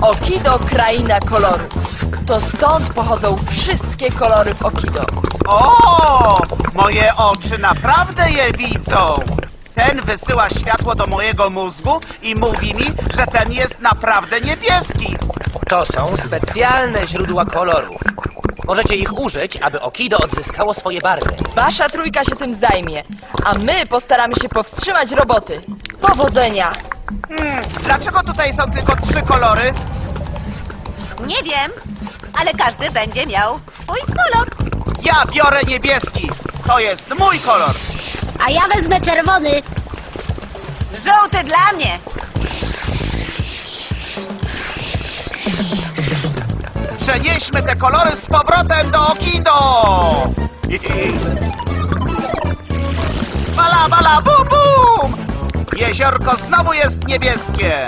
Okido kraina kolorów. To stąd pochodzą wszystkie kolory w Okido. O! Moje oczy naprawdę je widzą. Ten wysyła światło do mojego mózgu i mówi mi, że ten jest naprawdę niebieski. To są specjalne źródła kolorów. Możecie ich użyć, aby Okido odzyskało swoje barwy. Wasza trójka się tym zajmie, a my postaramy się powstrzymać roboty. Powodzenia! Dlaczego tutaj są tylko 3 kolory? Nie wiem, ale każdy będzie miał swój kolor. Ja biorę niebieski. To jest mój kolor. A ja wezmę czerwony. Żółty dla mnie. Przenieśmy te kolory z powrotem do Okido. Bala, bala, bum, bum! Jeziorko znowu jest niebieskie.